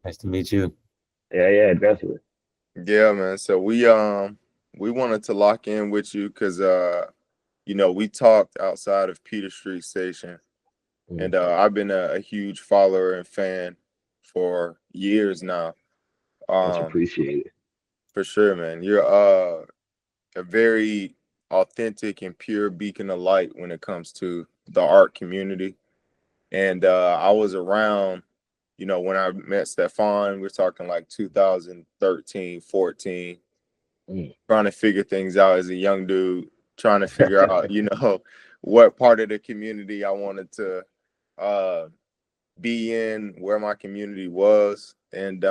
Nice to meet you. Yeah, definitely. Yeah, man. So we wanted to lock in with you because we talked outside of Peter Street Station, Mm, and I've been a huge follower and fan for years now. much Um, appreciated. for sure, man. You're a very authentic and pure beacon of light when it comes to the art community. And I was around, when I met Stefan, we're talking like 2013, 14, Mm. trying to figure things out as a young dude, trying to figure out, what part of the community I wanted to uh, be in, where my community was. And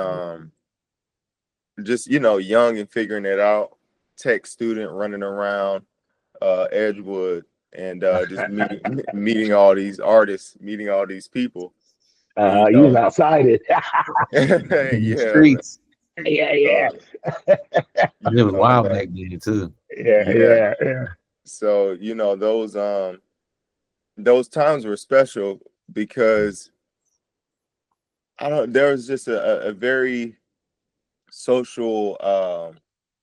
just, young and figuring it out, tech student running around Edgewood and just meeting all these artists, meeting all these people. And, You was outside it. In the yeah, man. streets. Yeah, yeah, Uh, It was wild man. back then too. yeah, Yeah. yeah. So, those times were special because there was just a very social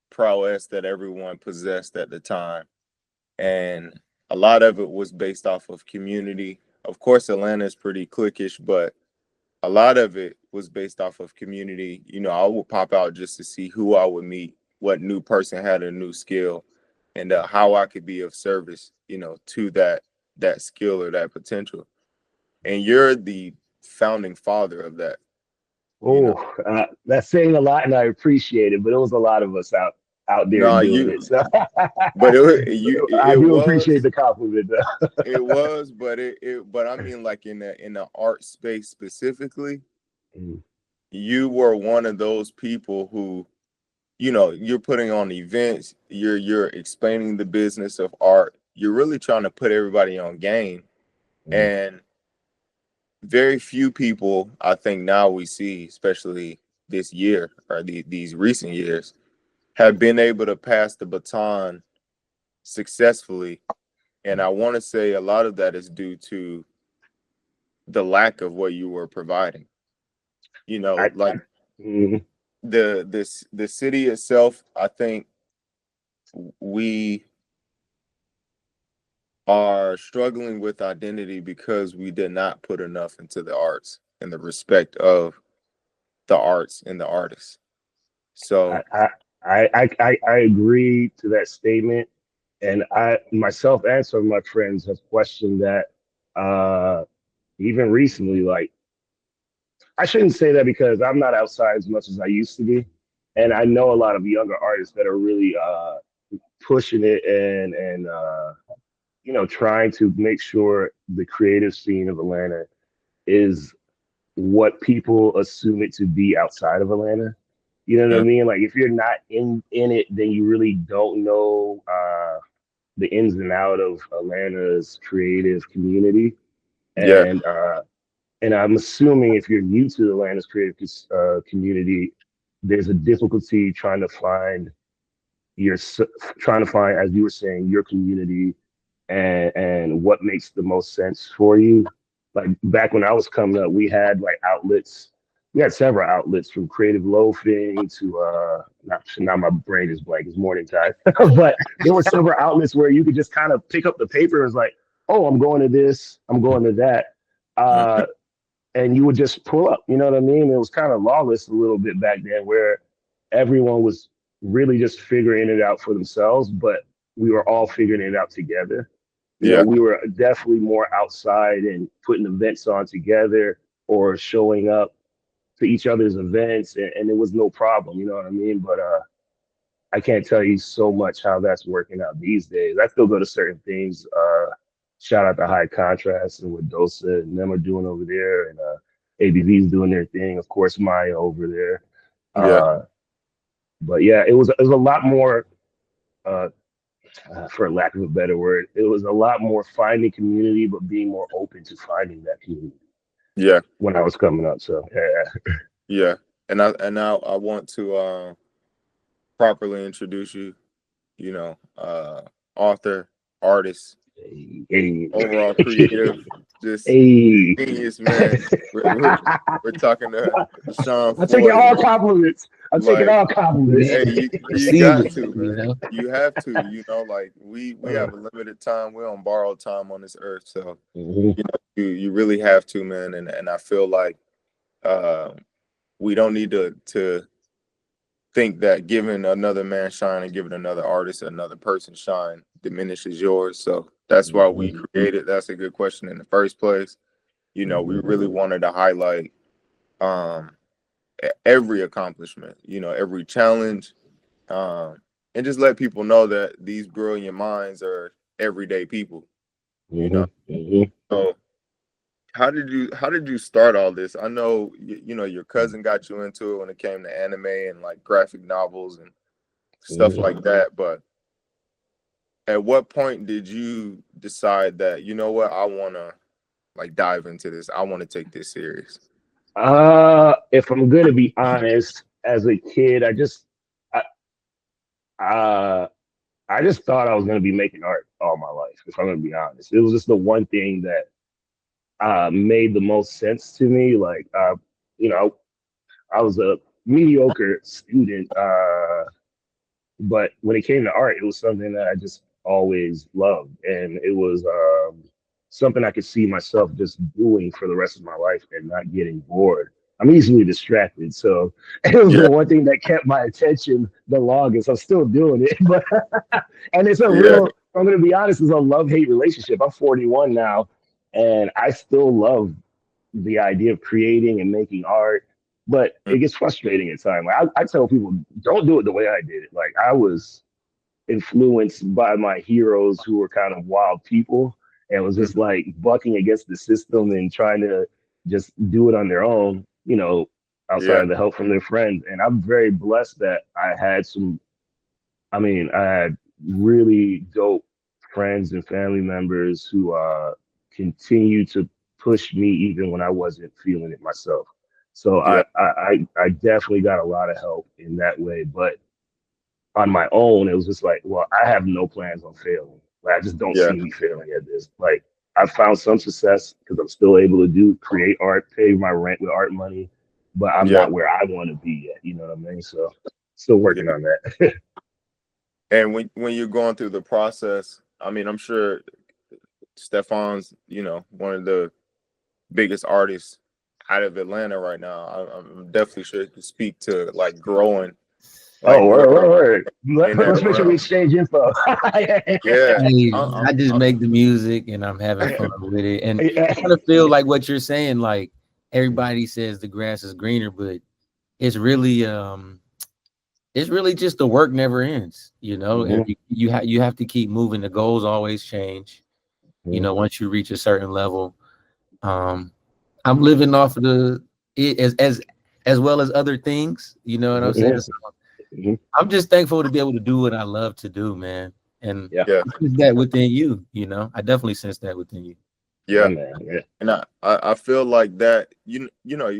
prowess that everyone possessed at the time. And a lot of it was based off of community. Of course, Atlanta is pretty cliquish, but a lot of it was based off of community. I would pop out just to see who I would meet, what new person had a new skill, and how I could be of service, to that skill or that potential. And you're the founding father of that, you Oh, know. that's saying a lot, and I appreciate it. But it was a lot of us out there No, doing it. So but I it do appreciate was the compliment, though. it was, but I mean, like in the art space specifically, Mm, you were one of those people who, you're putting on events, you're explaining the business of art, you're really trying to put everybody on game. mm. And very few people, I think now we see, especially this year or these recent years, have been able to pass the baton successfully. And I want to say a lot of that is due to the lack of what you were providing. I, Like mm, the city itself, I think we are struggling with identity because we did not put enough into the arts and the respect of the arts and the artists. I, So I, I agree to that statement, and I myself and some of my friends have questioned that. Even recently, like I shouldn't say that because I'm not outside as much as I used to be, and I know a lot of younger artists that are really pushing it and trying to make sure the creative scene of Atlanta is what people assume it to be outside of Atlanta. You know what I mm, mean? Like if you're not in it, then you really don't know the ins and out of Atlanta's creative community. yeah, And I'm assuming if you're new to Atlanta's creative community, there's a difficulty your trying to find, as you were saying, your community and what makes the most sense for you. Like back when I was coming up, we had like outlets. We had several outlets from creative loafing to not now my brain is blank, it's morning time. But there were several outlets where you could just kind of pick up the paper and was like, oh, I'm going to this, I'm going to that. mhm, Uh, and you would just pull up. You know what I mean? It was kind of lawless a little bit back then, where everyone was really just figuring it out for themselves, but we were all figuring it out together. yeah, We were definitely more outside and putting events on together or showing up to each other's events, and it was no problem. You know what I mean? But I can't tell you so much how that's working out these days. I still go to certain things. Shout out to High Contrast and what Dosa and them are doing over there, and ABV's doing their thing. Of course, Maya over there. yeah, Uh, but yeah, it was a lot more, uh, for lack of a better word, it was a lot more finding community, but being more open to finding that community yeah, when I was coming up. So yeah, yeah. And I want to properly introduce you, you know, uh author, artist, hey, overall creative. Just Hey. genius, man. We're talking to Sean I'm taking all Fahie. compliments. I'm taking Like, all compliments. hey, you Receive got it, to, you man. know. You have to, like we have a limited time. We're on borrowed time on this earth. So you really have to, man. And I feel like we don't need to think that giving another man shine and giving another artist, another person shine diminishes yours. So that's why we created. That's a good question in the first place. We really wanted to highlight every accomplishment, every challenge, and just let people know that these brilliant minds are everyday people. So how did you start all this? I know your cousin got you into it when it came to anime and like graphic novels and stuff like that, but at what point did you decide that, you know what, I want to like dive into this, I want to take this serious? If I'm gonna be honest, as a kid, I, I just thought I was gonna be making art all my life. If I'm gonna be honest, it was just the one thing that made the most sense to me. Like, you know, I was a mediocre student, but when it came to art, it was something that I just always loved, and it was something I could see myself just doing for the rest of my life and not getting bored. I'm easily distracted, so it was the Yeah, one thing that kept my attention the longest. I'm still doing it, but and it's a yeah, real. I'm gonna be honest, it's a love-hate relationship. I'm 41 now, and I still love the idea of creating and making art, but it gets frustrating at times. Like I tell people, don't do it the way I did it. Like I was influenced by my heroes who were kind of wild people and was just like bucking against the system and trying to just do it on their own, outside yeah, of the help from their friends. And I'm very blessed that I had really dope friends and family members who continue to push me even when I wasn't feeling it myself. So yeah, I definitely got a lot of help in that way. But on my own, it was just like, well, I have no plans on failing. Like I just don't yeah, see me failing at this. Like I found some success because I'm still able to create art, pay my rent with art money, but I'm yeah, not where I want to be yet. You know what I mean? So still yeah. working on that. And when you're going through the process, I mean, I'm sure Stefan's, one of the biggest artists out of Atlanta right now. I'm definitely sure to speak to like growing, like Oh, where word. in that Let's make sure we realm. exchange info. Yeah, Hey, I'm, I just I'm, make the music and I'm having fun with it. And I Yeah. kind of feel like what you're saying, like everybody says the grass is greener, but it's really just the work never ends, and Mhm, you have to keep moving. The goals always change, mhm, once you reach a certain level. Um, I'm living off of it as well as other things, you know what I'm saying? mhm, So mhm. I'm just thankful to be able to do what I love to do, man. And Yeah, yeah, I sense that within you, I definitely sense that within you. yeah, yeah. man. Yeah. And I feel like that, you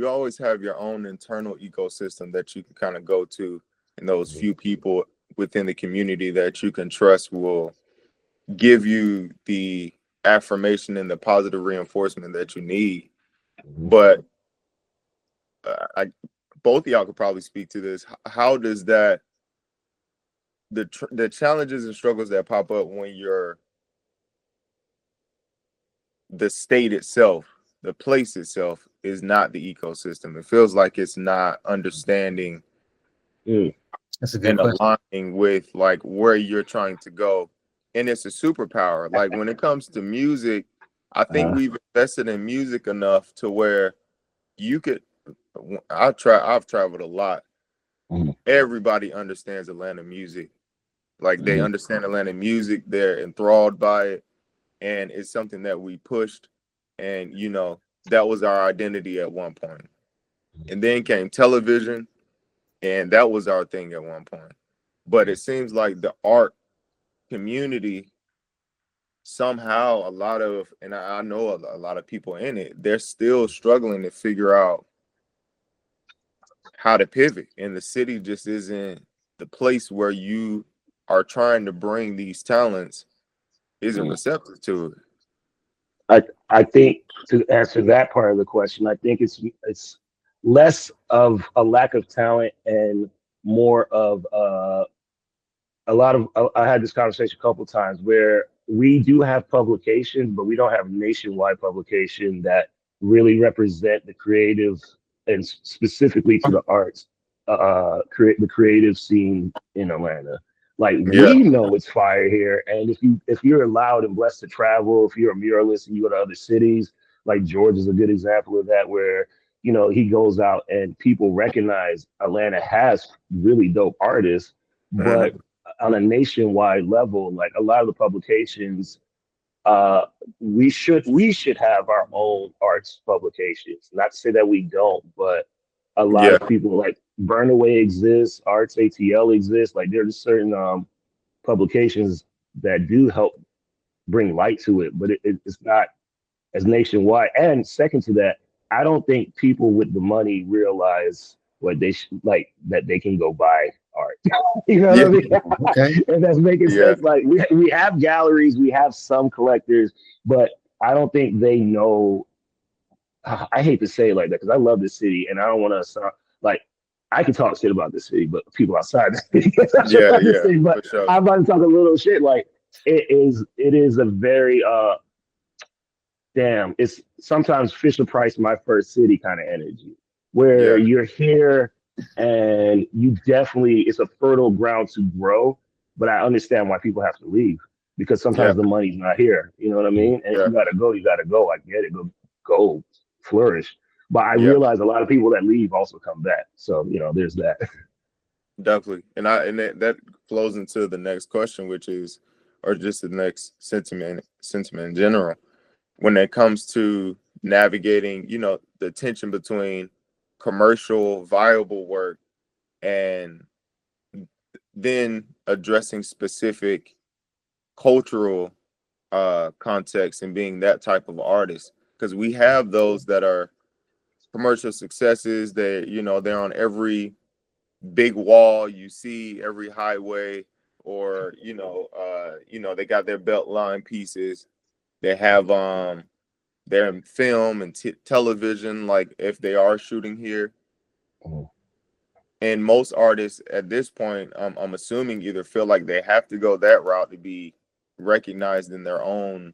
always have your own internal ecosystem that you can kind of go to, and those Mhm, few people within the community that you can trust will give you the affirmation and the positive reinforcement that you need. mhm. But I both of y'all could probably speak to this. How does that the challenges and struggles that pop up when you're the state itself, the place itself is not the ecosystem. It feels like it's not understanding Mm, That's a good and question. aligning with like where you're trying to go. And it's a superpower. Like when it comes to music, I think uh, we've invested in music enough to where you could I've traveled a lot. mhm, Everybody understands Atlanta music. Like they mhm, understand Atlanta music, they're enthralled by it, and it's something that we pushed, and that was our identity at one point. And then came television, and that was our thing at one point. But it seems like the art community somehow, a lot of, and I know a lot of people in it, they're still struggling to figure out how to pivot, and the city just isn't the place where you are trying to bring these talents, isn't mhm. receptive to it. I think to answer that part of the question, I think it's less of a lack of talent and more of a lot of I had this conversation a couple times where we do have publications, but we don't have nationwide publication that really represent the creative and specifically to the arts, create the creative scene in Atlanta. Like Yeah. we know it's fire here, and if you're allowed and blessed to travel, if you're a muralist and you go to other cities, like George is a good example of that, where he goes out and people recognize Atlanta has really dope artists, but Mhm. on a nationwide level, like a lot of the publications, uh, we should have our own arts publications. Not to say that we don't, but a lot Yeah. of people like Burnaway exists, Arts ATL exists. Like there's certain publications that do help bring light to it, but it's not as nationwide. And second to that, I don't think people with the money realize what they like that they can go buy art. You know what Yeah. I mean? Okay. If that's making Yeah. sense. Like we have galleries, we have some collectors, but I don't think they know. I hate to say it like that because I love this city and I don't want to sound like I can talk shit about this city, but people outside the city can't talk Yeah. about this Yeah. city. But For sure. I'm about to talk a little shit. Like it is a very damn, it's sometimes Fisher Price, my first city kind of energy, where Yeah. you're here and you definitely, it's a fertile ground to grow. But I understand why people have to leave because Yeah. sometimes the money's not here. You know what I mean? And if Yeah. you got to go, you got to go. I get it. Go flourish. But I Yeah. realize a lot of people that leave also come back. So, there's that. Definitely. And that flows into the next question, which is, or just the next sentiment in general, when it comes to navigating, the tension between commercial viable work and then addressing specific cultural context and being that type of artist. Because we have those that are commercial successes that, they're on every big wall you see, every highway, or they got their belt line pieces. They have they're in film and television, like if they are shooting here. Mhm. And most artists at this point, I'm assuming, either feel like they have to go that route to be recognized in their own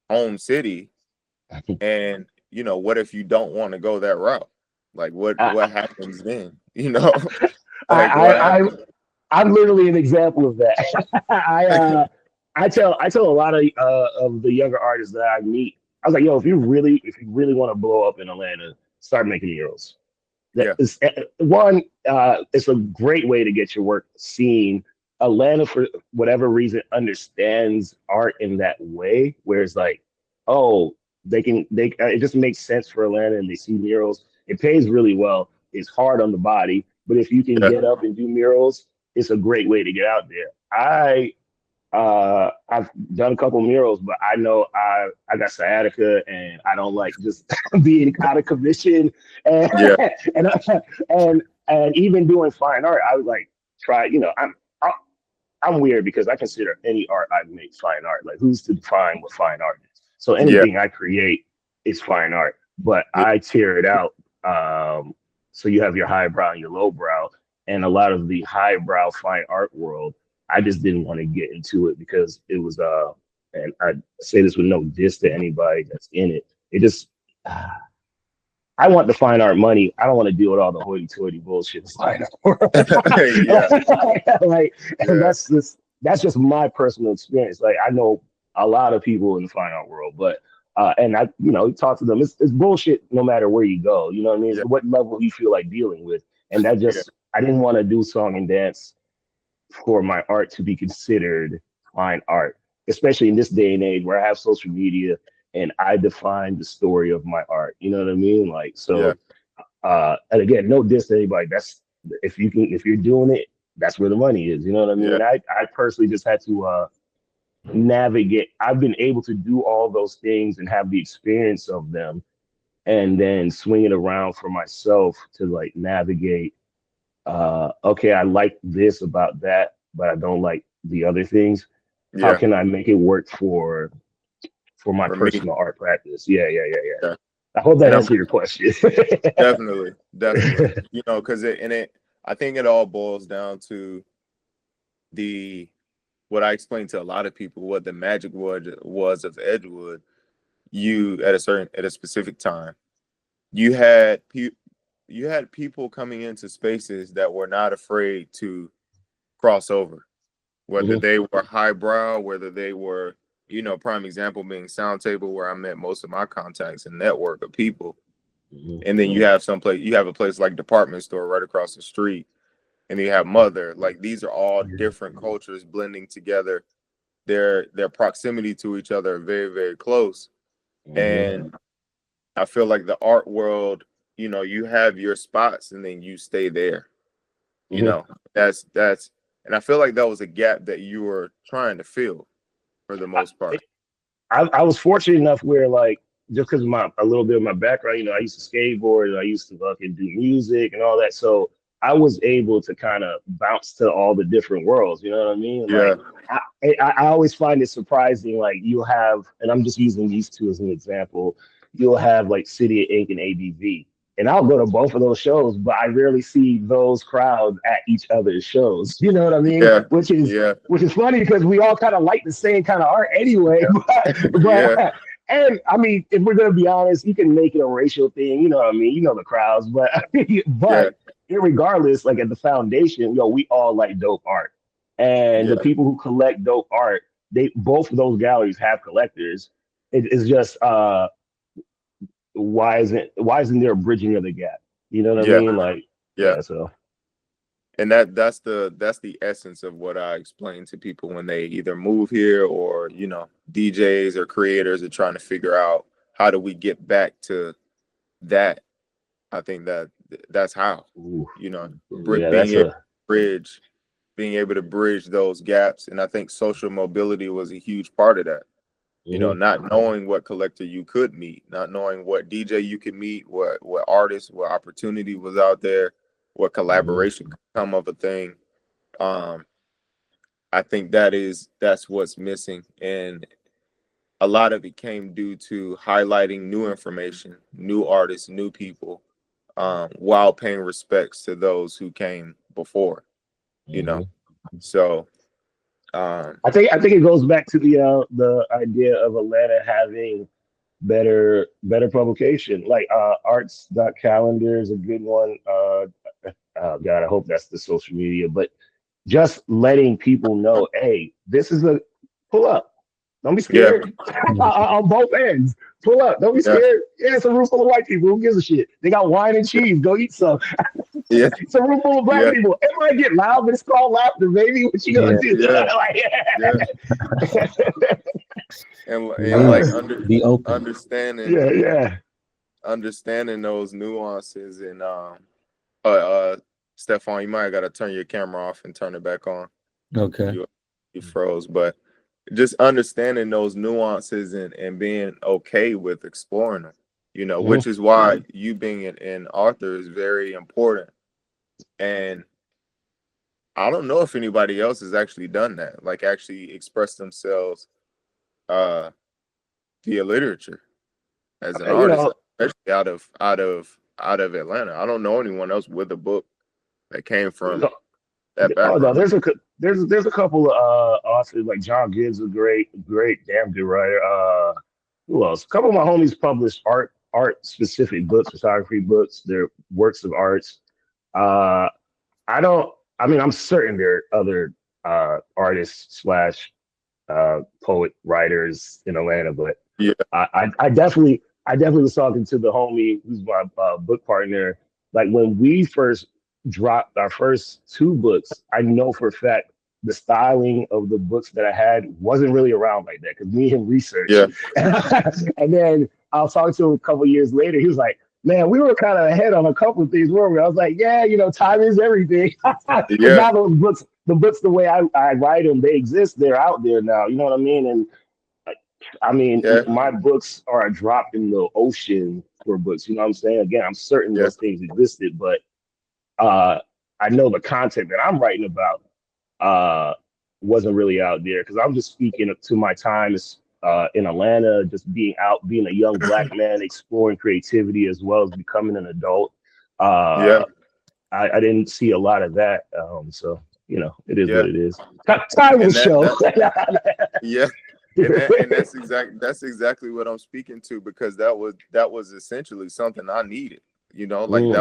home city. And what if you don't want to go that route? Like I, what happens then? I, Like what I, happens? I'm literally an example of that. I tell a lot of the younger artists that I meet, I was like, yo, if you really want to blow up in Atlanta, start making murals. That Yeah, is one. It's a great way to get your work seen. Atlanta, for whatever reason, understands art in that way, where it's like, oh, it just makes sense for Atlanta, and they see murals. It pays really well. It's hard on the body, but if you can yeah, get up and do murals, it's a great way to get out there. I've done a couple murals, but I know I got sciatica and I don't like just being out of commission and yeah, and and even doing fine art, I would like try. I'm weird because I consider any art I make fine art. Like who's to define what fine art is? So yeah, anything I create is fine art, but yeah, I tear it out. So you have your highbrow and your lowbrow, and a lot of the highbrow fine art world I just didn't want to get into it because it was and I say this with no diss to anybody that's in it. It just I want the fine art money. I don't want to deal with all the hoity-toity bullshit. Fine art. yeah, Like, and yeah, that's just my personal experience. Like I know a lot of people in the fine art world, but and I talk to them. It's bullshit no matter where you go. You know what I mean? It's yeah, what level you feel like dealing with, and that yeah, just I didn't want to do song and dance for my art to be considered fine art, especially in this day and age where I have social media and I define the story of my art. You know what I mean? Like, yeah, so, and again, no diss to anybody. That's if you're doing it, that's where the money is. You know what I yeah, mean? I personally just had to navigate. I've been able to do all those things and have the experience of them, and then swing it around for myself to like navigate okay, I like this about that, but I don't like the other things. How yeah, can I make it work for for my for me. personal art practice. Yeah. Yeah. I hope that And I'm answered your question. definitely, you know, because I think it all boils down to the what I explained to a lot of people what the magic was of Edgewood. You at a specific time, you had people coming into spaces that were not afraid to cross over, whether Mhm, they were highbrow, whether they were, you know, prime example being Sound Table, where I met most of my contacts and network of people. mhm, And then you have a place like Department Store right across the street, and you have Mother. Like these are all different cultures blending together. Their proximity to each other are very, very close. mhm, And I feel like the art world, you know, you have your spots and then you stay there. You mhm. know, that's and I feel like that was a gap that you were trying to fill for the I, most part. I was fortunate enough where like just because of my a little bit of my background, I used to skateboard and I used to fucking do music and all that. So I was able to kind of bounce to all the different worlds. You know what I mean? Yeah, Like I always find it surprising. Like you'll have, and I'm just using these two as an example. You'll have like City of Ink and ABV. And I'll go to both of those shows, but I rarely see those crowds at each other's shows. You know what I mean? yeah, Which is yeah, funny because we all kind of like the same kind of art anyway. yeah, And I mean, if we're gonna be honest, you can make it a racial thing. You know what I mean? You know the crowds, but yeah, regardless, like at the foundation, we all like dope art, and the yeah, people who collect dope art, they both of those galleries have collectors. It's just why isn't there a bridging of the gap? You know what I yeah, mean? Like yeah. yeah, so. And that's the essence of what I explain to people when they either move here or, you know, DJs or creators are trying to figure out how do we get back to that. I think that's how, Ooh, you know, yeah, being that's able to a. bridge being able to bridge those gaps. And I think social mobility was a huge part of that. You know, Mhm, not knowing what collector you could meet, not knowing what DJ you could meet, what artist, what opportunity was out there, what mhm, collaboration could come of a thing. Um, I think that's what's missing, and a lot of it came due to highlighting new information, new artists, new people, while paying respects to those who came before. You know, mhm. so um, I think it goes back to the idea of Atlanta having better publication. Like arts dot calendar is a good one. Oh God, I hope that's the social media, but just letting people know, hey, this is a pull up. Don't be yeah, scared. On both ends. Pull up. Don't be yeah, scared. Yeah, it's a room full of white people. Who gives a shit? They got wine and cheese. Go eat some. yeah, It's a room full of black yeah, people. It might get loud, but it's called laughter, baby. What you gonna Yeah, do? yeah, Like, yeah, and like yes. Be open. understanding yeah, yeah. understanding those nuances and uh uh Stefan, you might have got to turn your camera off and turn it back on. Okay. You you froze, but just understanding those nuances and being okay with exploring them, you know, Mhm, which is why you being an author is very important. And I don't know if anybody else has actually done that, like actually express themselves uh via literature as an You artist, know, especially out of Atlanta. I don't know anyone else with a book that came from no, that oh no, background. there's a couple of authors like John Gibbs, a great damn good writer. Who else? A couple of my homies published art specific books, photography books, their works of arts. Uh, I don't. I mean, I'm certain there are other artists slash poet writers in Atlanta, but Yeah, I definitely was talking to the homie who's my book partner. Like when we first dropped our first two books, I know for a fact the styling of the books that I had wasn't really around like that because me and him research. yeah, And then I was talking to him a couple years later. He was like, "Man, we were kind of ahead on a couple of things, weren't we?" I was like, "Yeah, time is everything." Because yeah, now the way I write them, they exist. They're out there now. You know what I mean? And I mean, yeah, my books are a drop in the ocean for books. You know what I'm saying? Again, I'm certain yeah, those things existed, but uh, I know the content that I'm writing about uh, wasn't really out there because I'm just speaking to my time. in Atlanta, just being out, being a young black man, exploring creativity as well as becoming an adult. Yeah, Uh, I didn't see a lot of that. So, it is what yeah, it is. Time will and show. yeah, and that's exactly what I'm speaking to, because that was essentially something I needed. Like Mm,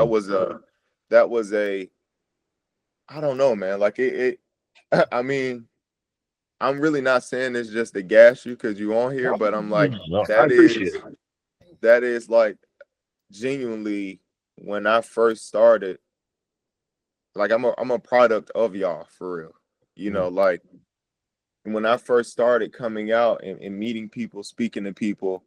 that was a I don't know, man. Like I mean, I'm really not saying this just to gas you because you on here, but I'm like, no, I that appreciate is it. that is like genuinely when I first started, like I'm a product of y'all for real. Mm, Like when I first started coming out and meeting people, speaking to people,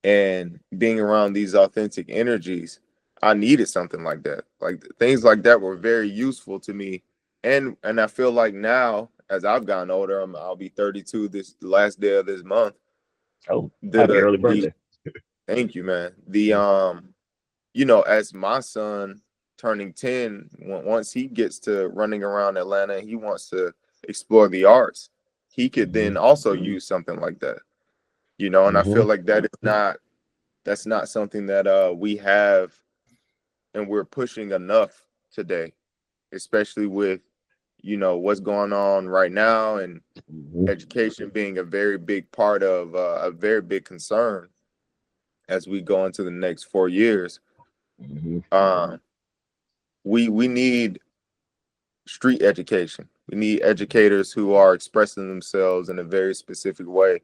and being around these authentic energies, I needed something like that. Like things like that were very useful to me. And I feel like now, as I've gotten older, I'll be 32 this last day of this month. oh, happy The early the birthday. Thank you, man. As my son turning 10, once he gets to running around Atlanta and he wants to explore the arts, he could Hmm. then also use something like that. And I Hmm. feel like that's not something that we have and we're pushing enough today, especially with what's going on right now, and Hmm. education being a very big part of a very big concern as we go into the next 4 years. Hmm. um, we need street education. We need educators who are expressing themselves in a very specific way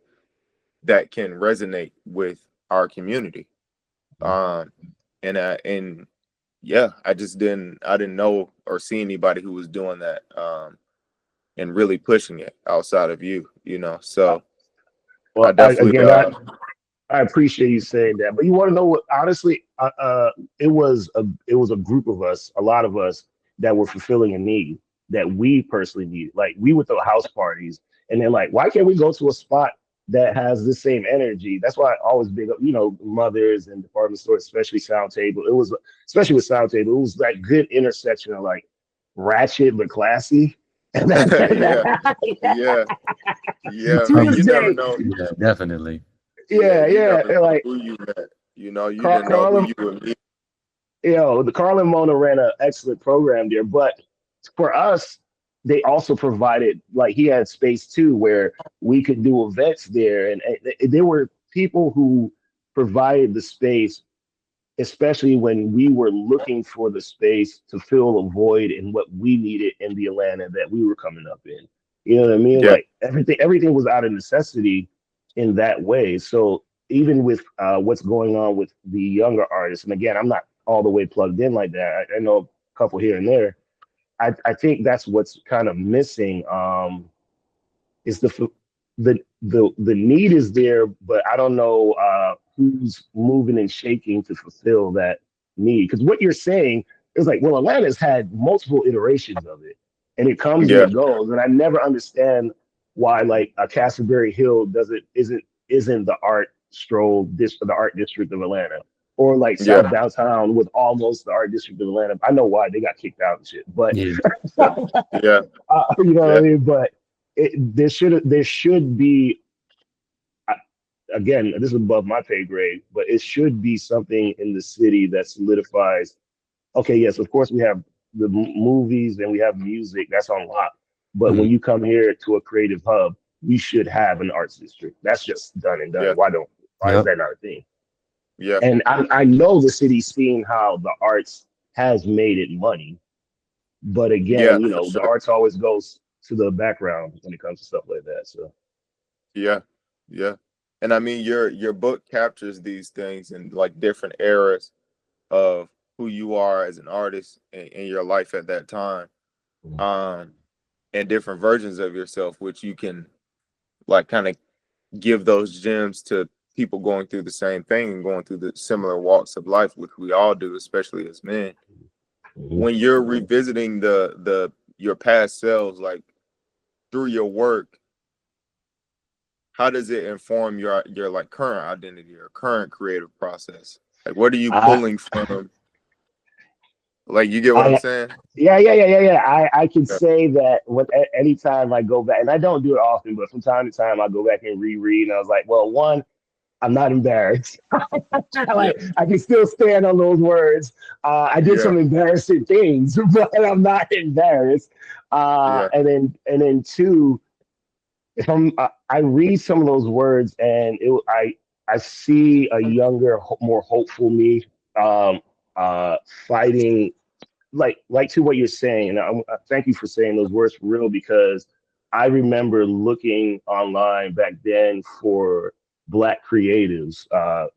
that can resonate with our community. um, and yeah, I didn't know or see anybody who was doing that, and really pushing it outside of so I Well, definitely I appreciate you saying that. But you want to know what? Honestly, it was a group of us, a lot of us that were fulfilling a need that we personally needed. Like we would throw house parties, and then like, why can't we go to a spot that has the same energy? That's why I always big up, mothers and department stores, especially Sound Table. It was especially with Sound Table, it was that good intersection of like ratchet but classy. And yeah, that, yeah, yeah, to man, this you never day, know. Yeah, definitely. Yeah, yeah, you yeah, never and know like who you met. You didn't know who Carl you would meet. the Carl and Mona ran an excellent program there. But for us, they also provided, like, he had space too where we could do events there, and there were people who provided the space, especially when we were looking for the space to fill a void in what we needed in the Atlanta that we were coming up in. You know what I mean? Yeah, Like everything was out of necessity in that way. So even with what's going on with the younger artists, and again, I'm not all the way plugged in like that. I know a couple here and there. I think that's what's kind of missing. Is the need is there, but I don't know who's moving and shaking to fulfill that need. Because what you're saying is like, well, Atlanta's had multiple iterations of it, and it comes and yeah, it goes, and I never understand why like a Castleberry Hill doesn't isn't the the art district of Atlanta. Or like yeah, South Downtown was almost the art district of Atlanta. I know why they got kicked out and shit, but Yeah. yeah, yeah, you know what I yeah, mean. But there should be, uh, again, this is above my pay grade, but it should be something in the city that solidifies. Okay, yes, of course we have the movies and we have music that's on lock, but when Mhm. you come here to a creative hub, we should have an arts district. That's just done and done. yeah, Why is Yep. that not a thing? yeah, And I know the city's seeing how the arts has made it money, but yeah, again, for the sure. arts always goes to the background when it comes to stuff like that. So. Yeah, yeah. And I mean, your book captures these things in like different eras of who you are as an artist in your life at that time, um, and different versions of yourself, which you can like kind of give those gems to people going through the same thing and going through the similar walks of life, which we all do, especially as men. Mhm. When you're revisiting the your past selves, like through your work, how does it inform your like current identity or current creative process? Like, what are you I pulling from Like, you get what I'm saying? Yeah. I can Yeah. say that anytime I go back, and I don't do it often, but from time to time I go back and reread, and I was like, well, one, I'm not embarrassed. Yeah. Like I can still stand on those words. I did Yeah. some embarrassing things, but I'm not embarrassed. Yeah. And then two, if I read some of those words and I see a younger, more hopeful me, um, fighting like to what you're saying, and thank you for saying those words for real, because I remember looking online back then for Black creatives,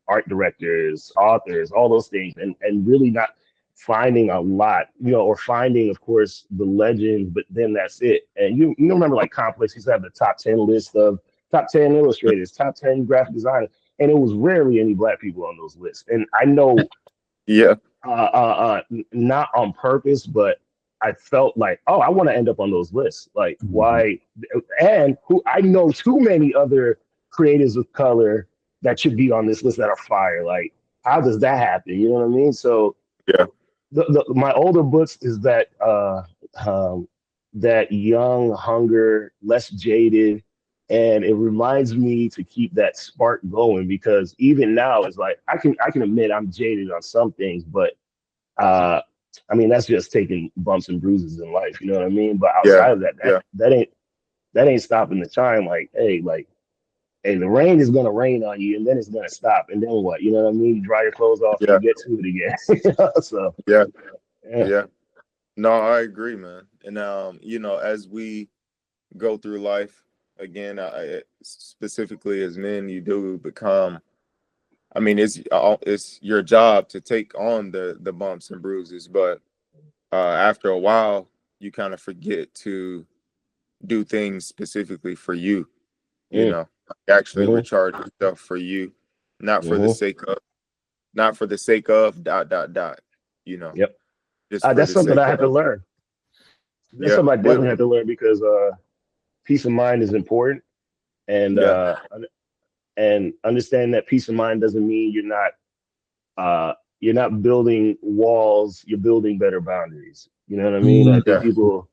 art directors, authors, all those things, and really not finding a lot, or finding, of course, the legends, but then that's it. And you remember like Complex used to have the top 10 list of top 10 illustrators, top 10 graphic designers, and it was rarely any Black people on those lists. And I know Yeah. not on purpose, but I felt like, oh, I want to end up on those lists. Like, Mhm. why? And who I know too many other creators of color that should be on this list that are fire. Like, how does that happen? You know what I mean? So, Yeah. my older books is that that young hunger, less jaded, and it reminds me to keep that spark going, because even now it's like I can admit I'm jaded on some things, but uh, I mean, that's just taking bumps and bruises in life. You know what I mean? But Yeah. outside of that, Yeah. that ain't stopping the chime. Hey, the rain is gonna rain on you, and then it's gonna stop, and then what? You know what I mean? You dry your clothes off, and Yeah. you get to it again. So, Yeah. yeah. Yeah. No, I agree, man. And as we go through life, again, specifically as men, you do become. I mean, it's your job to take on the bumps and bruises, but after a while, you kind of forget to do things specifically for you. You Mm, know, actually hmm recharge yourself for you, not for the hmm sake of, not for the sake of dot dot dot. You know, Yep. just for That's the something sake I had to of. learn. That's Yeah. something I What? definitely had to learn, because peace of mind is important, and Yeah. understand that peace of mind doesn't mean you're not building walls, you're building better boundaries. You know what I mean? I Mhm. think Yeah. people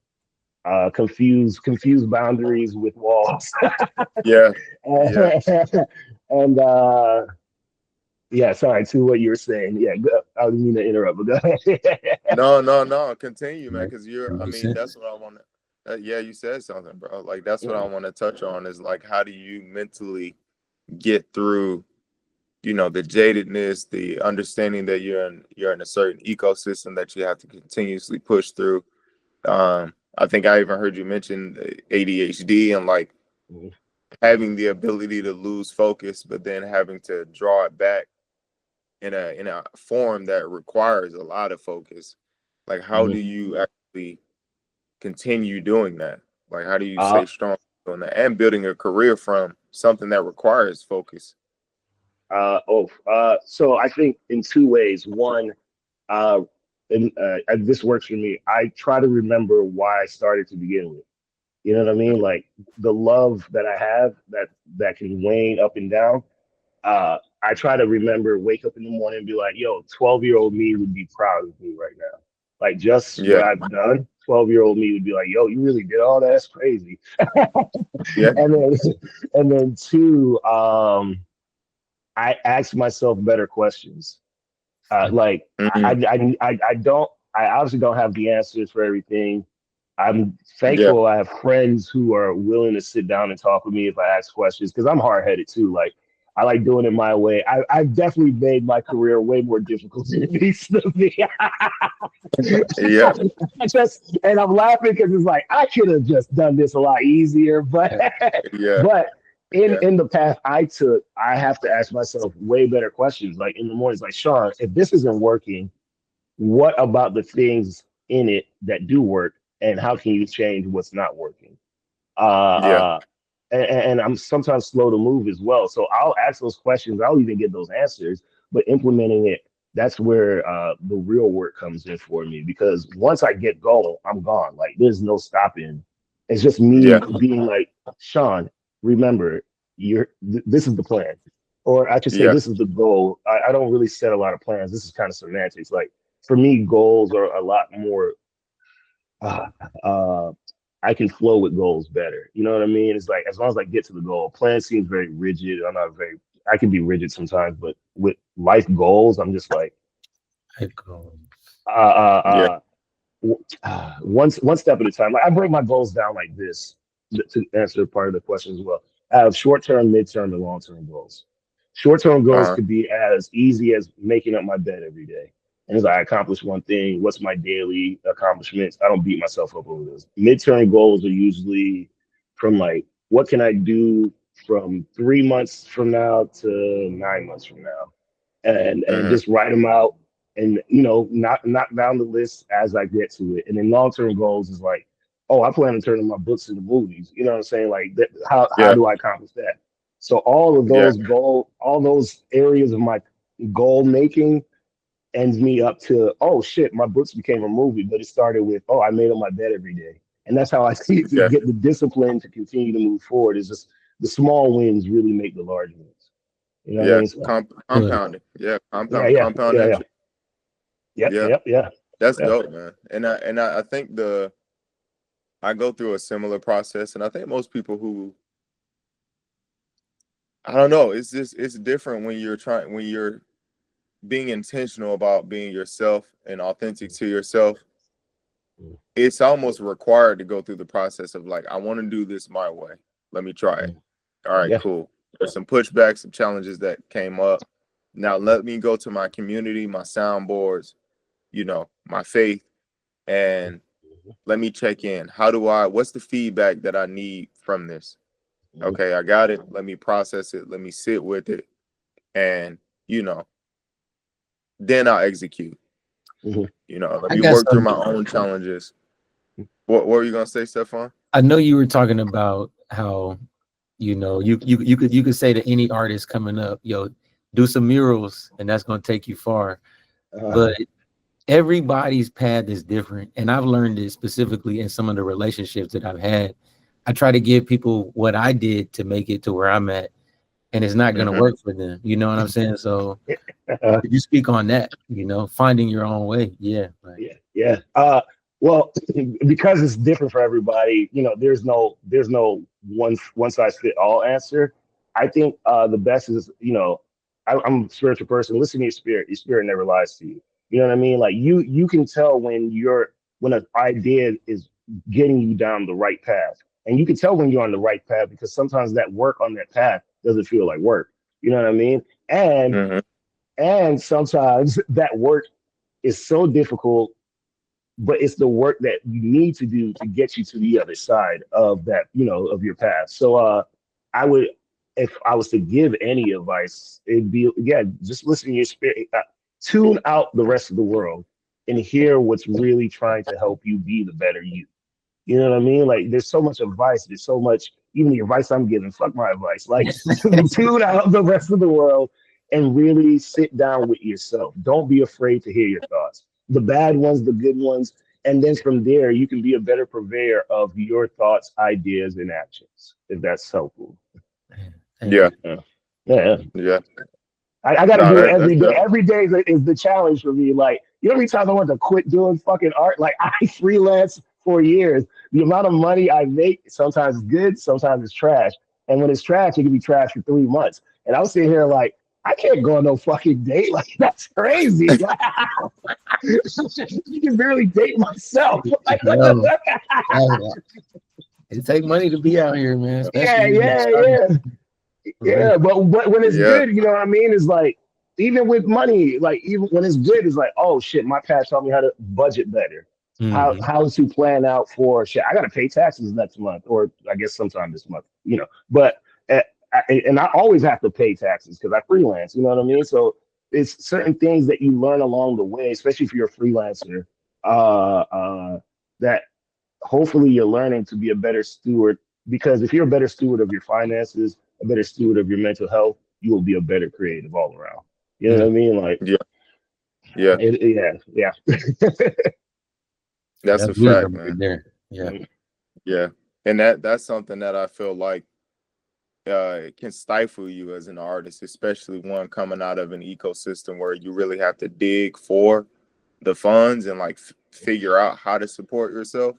confuse boundaries with walls. Yeah. Yeah. And yeah, sorry to what you were saying. Yeah, I didn't mean to interrupt, but go ahead. No, no, no. Continue, man. Nope. Because I mean, 100%. that's what I want to. Yeah, you said something, bro. Like, that's what I want to touch on is like, how do you mentally get through, the jadedness, the understanding that you're in a certain ecosystem that you have to continuously push through. I think I even heard you mention ADHD and like having the ability to lose focus, but then having to draw it back in a form that requires a lot of focus. Like, how do Mhm. you actually continue doing that? Like, how do you uh, stay strong doing that and building a career from something that requires focus? so I think in two ways. One, uh, and this works for me. I try to remember why I started to begin with. You know what I mean? Like the love that I have that can wane up and down. I try to remember, wake up in the morning and be like, yo, 12-year-old me would be proud of me right now. Like just what Yeah, I've done, 12-year-old me would be like, yo, you really did all that? That's crazy. yeah, and then and then two, I ask myself better questions. Like hmm I don't, I obviously don't have the answers for everything. I'm yeah, thankful I have friends who are willing to sit down and talk with me if I ask questions, because I'm hard headed too. Like I like doing it my way. I've definitely made my career way more difficult than it needs to be. yeah, And I'm laughing because it's like I could have just done this a lot easier, but yeah, but yeah, in the path I took, I have to ask myself way better questions. Like in the mornings, like Sean, if this isn't working, what about the things in it that do work, and how can you change what's not working? yeah, Uh, and I'm sometimes slow to move as well. So I'll ask those questions. I'll even get those answers, but implementing it, that's where the real work comes in for me. Because once I get going, I'm gone. Like there's no stopping. It's just me yeah, being like, Sean, remember, this is the plan. Or I should say, yeah, this is the goal. I don't really set a lot of plans. This is kind of semantics. Like, for me, goals are a lot more. Uh, uh, I can flow with goals better. You know what I mean? It's like as long as I get to the goal. Plan seems very rigid. I'm not very. I can be rigid sometimes, but with life goals, I'm just like I go. uh, uh, Yeah. uh, one step at a time. Like I break my goals down like this to answer part of the question as well. I have short term, midterm, and long term goals. Short term goals Uh-huh. could be as easy as making up my bed every day. And as I accomplish one thing, what's my daily accomplishments? I don't beat myself up over those. Midterm goals are usually from like, what can I do from 3 months from now to 9 months from now? And Mm-hmm. just write them out and knock down the list as I get to it. And then long term goals is like, oh, I plan on turning my books into movies. You know what I'm saying? Like that, how Yeah. do I accomplish that? So all of Yeah. all those areas of my goal making ends me up to, oh shit, my books became a movie, but it started with, oh, I made up my bed every day. And that's how I see it to Yeah. get the discipline to continue to move forward. Is just the small wins really make the large wins. You know what I Yeah. mean? So Good. Compounding. Yeah. yeah, Compound yeah. interest. Yep, Yeah. yep, yeah, That's yeah. dope, man. And I think I go through a similar process, and I think most people who I don't know, it's different when you're being intentional about being yourself and authentic to yourself. Mm, It's almost required to go through the process of like, I want to do this my way. Let me try it. mm. All right, Yeah. cool. There's some pushbacks, some challenges that came up. Now let me go to my community, my soundboards, my faith, and let me check in. What's the feedback that I need from this? Mhm, Okay, I got it. Let me process it. Let me sit with it. And, you know, then I'll execute. mhm. Let I me got work through some. my own challenges. What were you gonna say, Stefan? I know you were talking about how you could say to any artist coming up, yo, do some murals, and that's gonna take you far. Uh, But everybody's path is different, and I've learned it specifically in some of the relationships that I've had. I try to give people what I did to make it to where I'm at, and it's not gonna Mm-hmm. work for them. You know what I'm saying? So uh, could you speak on that? Finding your own way. Yeah, like yeah, yeah. Well, because it's different for everybody, there's no one size fit all answer. I think the best is, I'm a spiritual person. Listen to your spirit. Your spirit never lies to you. You know what I mean? Like you can tell when an idea is getting you down the right path, and you can tell when you're on the right path because sometimes that work on that path doesn't feel like work. You know what I mean? And Mm-hmm. and sometimes that work is so difficult, but it's the work that you need to do to get you to the other side of that, of your path. So I would, if I was to give any advice, it'd be, yeah, just listen to your spirit, tune out the rest of the world and hear what's really trying to help you be the better you. You know what I mean? Like there's so much advice. There's so much, even the advice I'm giving, fuck my advice. Like tune out the rest of the world and really sit down with yourself. Don't be afraid to hear your thoughts. The bad ones, the good ones. And then from there, you can be a better purveyor of your thoughts, ideas, and actions, if that's helpful. thank Yeah. you. Yeah. Yeah. Yeah. I got to No, do it that's every day. good. Every day is the challenge for me. Like, how many times I want to quit doing fucking art? Like, I freelance for years. The amount of money I make, sometimes it's good, sometimes it's trash. And when it's trash, it can be trash for 3 months. And I was sitting here like, I can't go on no fucking date. Like, that's crazy. Like, you can barely date myself. Like, what Yo, the it take money to be out here, man. Yeah, Especially when you're yeah, starting. yeah. For real. Yeah, but when it's Yeah. good, you know what I mean? It's like even with money, like even when it's good, it's like, oh shit, my past taught me how to budget better. Mhm. How to plan out for shit. I gotta pay taxes next month, or I guess sometime this month, But and I always have to pay taxes because I freelance. You know what I mean? So it's certain things that you learn along the way, especially if you're a freelancer. That hopefully you're learning to be a better steward because if you're a better steward of your finances, a better steward of your mental health, you will be a better creative all around. You know what Mhm. I mean? Like, Yeah. Yeah. yeah. That's a That's fact, wisdom man. right there. Yeah. Yeah. And that's something that I feel like it can stifle you as an artist, especially one coming out of an ecosystem where you really have to dig for the funds and like figure out how to support yourself.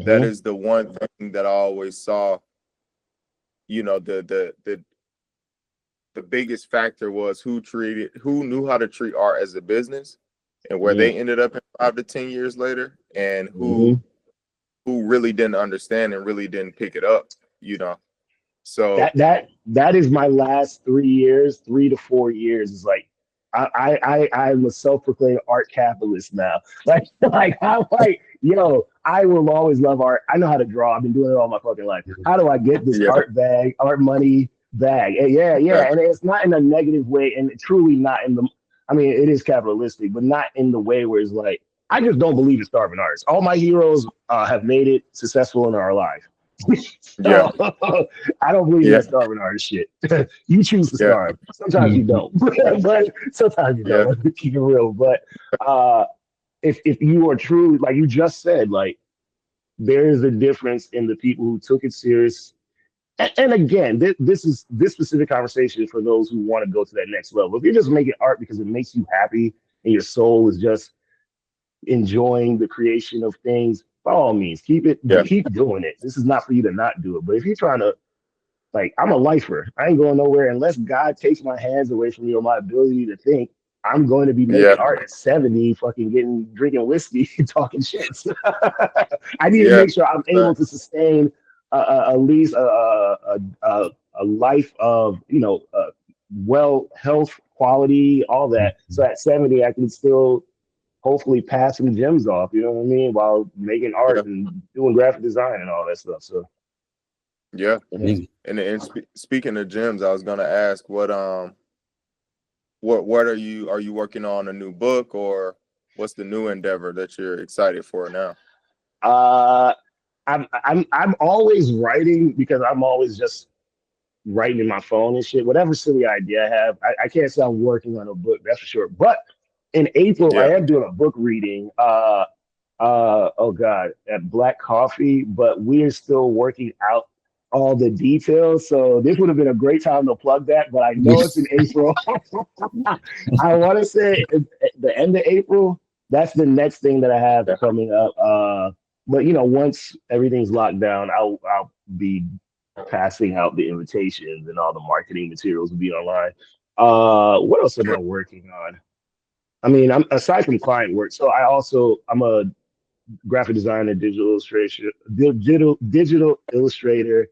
That is the one thing that I always saw. You know, the biggest factor was who knew how to treat art as a business, and where they ended up in 5 to 10 years later, and who really didn't understand and really didn't pick it up. You know, so That is my last 3 years, 3 to 4 years. Is like I'm a self-proclaimed art capitalist now. Like I'm like, yo, I will always love art. I know how to draw. I've been doing it all my fucking life. How do I get this yeah, art money bag? Yeah. And it's not in a negative way, and truly not in the. I mean, it is capitalistic, but not in the way where it's like I just don't believe in starving artists. All my heroes have made it successful and are alive. yeah, So I don't believe in yeah, that starving artist shit. You choose to yeah, starve. Sometimes you don't, but sometimes you yeah, don't. Let's keep it real. But uh, if you are truly, like you just said, like there is a difference in the people who took it serious. And again, this specific conversation is for those who want to go to that next level. If you're just making art because it makes you happy and your soul is just enjoying the creation of things, by all means, yeah, keep doing it. This is not for you to not do it. But if you're trying to, like, I'm a lifer. I ain't going nowhere unless God takes my hands away from me or my ability to think. I'm going to be yeah, making art at 70, fucking drinking whiskey, talking shit. I need to yeah, make sure I'm able to sustain at least a life of, well, health, quality, all that. So at 70, I can still hopefully pass some gems off, you know what I mean, while making yeah, art and doing graphic design and all that stuff. So, yeah. yeah. Speaking of gyms, I was gonna ask what are you working on, a new book, or what's the new endeavor that you're excited for now? Uh, I'm always writing because I'm always just writing in my phone and shit. Whatever silly idea I have, I can't say I'm working on a book, that's for sure. But in April, I Yeah. am doing a book reading. Oh God, at Black Coffee, but we are still working out all the details. So this would have been a great time to plug that, but I know it's in April. I want to say at the end of April. That's the next thing that I have Yeah. coming up. But once everything's locked down, I'll be passing out the invitations and all the marketing materials will be online. What else am I working on? I mean, I'm aside from client work, so I'm a graphic designer, digital illustrator.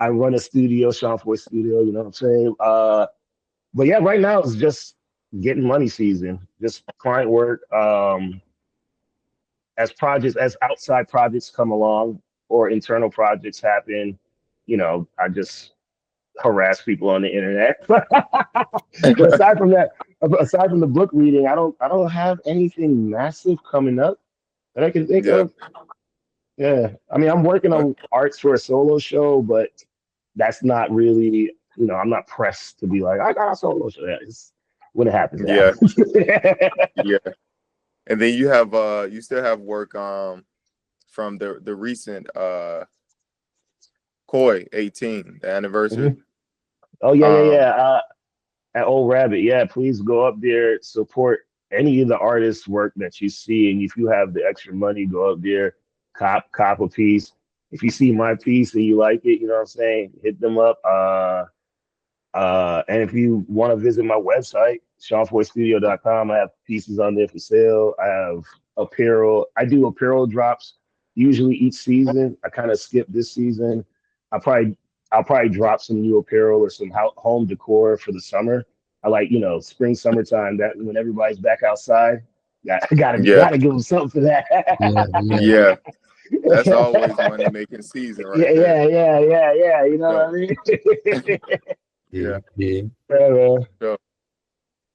I run a studio, Sean Fahie Studio. You know what I'm saying? But yeah, right now it's just getting money season, just client work. As outside projects come along or internal projects happen, I just harass people on the internet. But aside from the book reading, I don't have anything massive coming up that I can think Yeah. of. Yeah, I mean, I'm working on arts for a solo show, but that's not really, I'm not pressed to be like, I got a solo show. Yeah, it's, when it happens, it Yeah. happens. Yeah. And then you still have work from the recent Koi 18, the anniversary. Mhm. Oh yeah, yeah, Um yeah. At Old Rabbit, yeah. Please go up there, support any of the artists' work that you see, and if you have the extra money, go up there, cop a piece. If you see my piece and you like it, you know what I'm saying, hit them up. And if you want to visit my website, seanfoystudio.com, I have pieces on there for sale. I have apparel. I do apparel drops usually each season. I kind of skip this season. I probably I'll probably drop some new apparel or some home decor for the summer. I like, spring, summertime, that when everybody's back outside. Gotta yeah. gotta give them something for that. Yeah, yeah, Yeah. That's always money making season Yeah, right there. yeah, yeah, yeah, yeah. You know what I So mean? yeah. yeah, yeah. Yeah, man. So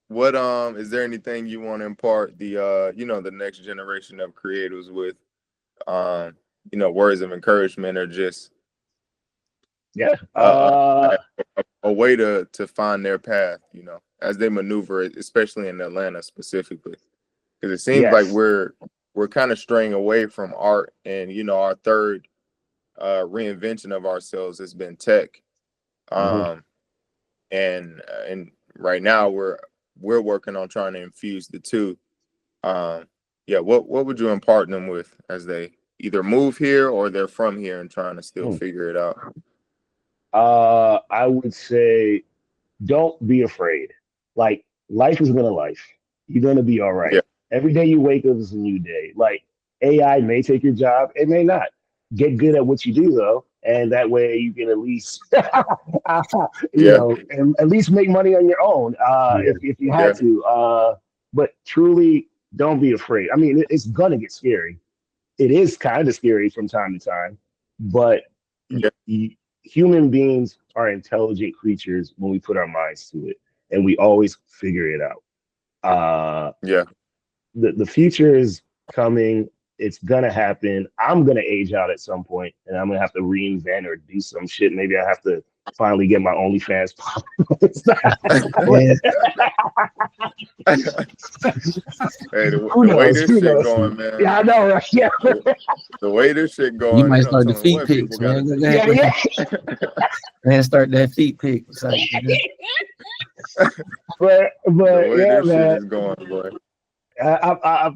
what is there anything you want to impart the next generation of creators with um words of encouragement, or just Yeah. uh, uh a way to find their path, as they maneuver it, especially in Atlanta specifically, because it seems like Yes. we're kind of straying away from art, and our third reinvention of ourselves has been tech. Hmm. um and right now we're working on trying to infuse the two. yeah, what would you impart them with as they either move here or they're from here and trying to still Hmm. figure it out? I would say don't be afraid. Like life is gonna life. You're gonna be all Yeah, right. Every day you wake up is a new day. Like AI may take your job, it may not. Get good at what you do though, and that way you can at least, yeah, and at least make money on your own. Yeah. If you yeah, had to. But truly, don't be afraid. I mean, it's gonna get scary. It is kind of scary from time to time, but yeah, human beings are intelligent creatures when we put our minds to it, and we always figure it out. Uh, yeah. the future is coming. It's gonna happen. I'm gonna age out at some point, and I'm gonna have to reinvent or do some shit. Maybe I have to finally get my OnlyFans popping. Man, Hey, Who the way knows? this Who shit knows? going, man. Yeah, I know, right? Yeah, The way this shit you going, might ain't no start the telling feet what people pics, gotta man. Go do. ahead, yeah, yeah. man. Start that feet pic. It's like, The But way yeah, this shit man. is going, boy.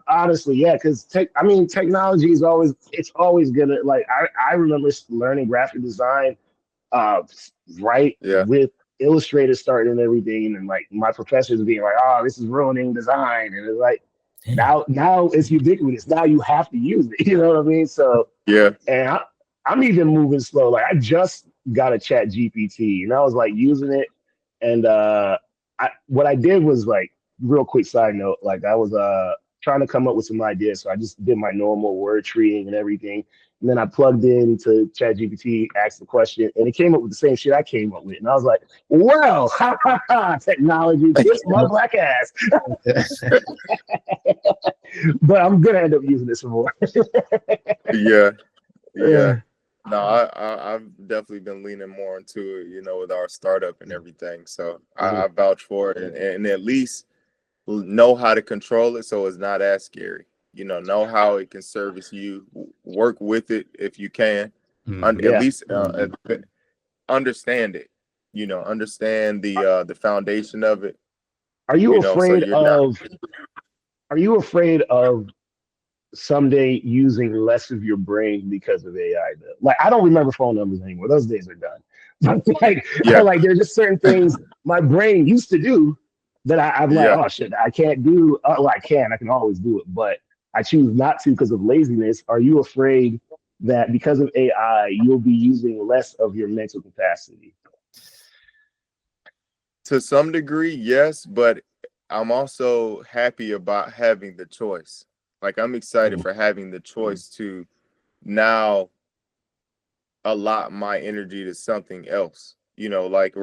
Honestly, yeah, because I mean, technology is always gonna like. I remember learning graphic design, uh, right Yeah, with Illustrator starting and everything, and like my professors being like, "Oh, this is ruining design," and it's like damn. now it's ubiquitous. Now you have to use it. You know what I mean? So yeah, and I'm even moving slow. Like I just got a Chat GPT, and I was like using it, and what I did was like real quick side note. Like I was trying to come up with some ideas, so I just did my normal word treating and everything, and then I plugged into Chat GPT, asked the question, and it came up with the same shit I came up with, and I was like, "Well, ha ha ha, technology, kiss my black ass." But I'm gonna end up using this some more. yeah, yeah. Yeah. No, I've definitely been leaning more into it, with our startup and everything. So I vouch for it, and at least know how to control it so it's not as scary. Know how it can service you, work with it if you can, at Mhm. Yeah. least understand it. Understand the foundation of it. Are you So afraid you're not. of are you afraid of someday using less of your brain because of AI though? Like I don't remember phone numbers anymore. Those days are done. But like Yeah, there's just certain things my brain used to do that I'm like, yeah. oh shit, I can't do. Well, I can always do it, but I choose not to because of laziness. Are you afraid that because of AI, you'll be using less of your mental capacity? To some degree, yes, but I'm also happy about having the choice. Like I'm excited Mm, for having the choice to now allot my energy to something else. Like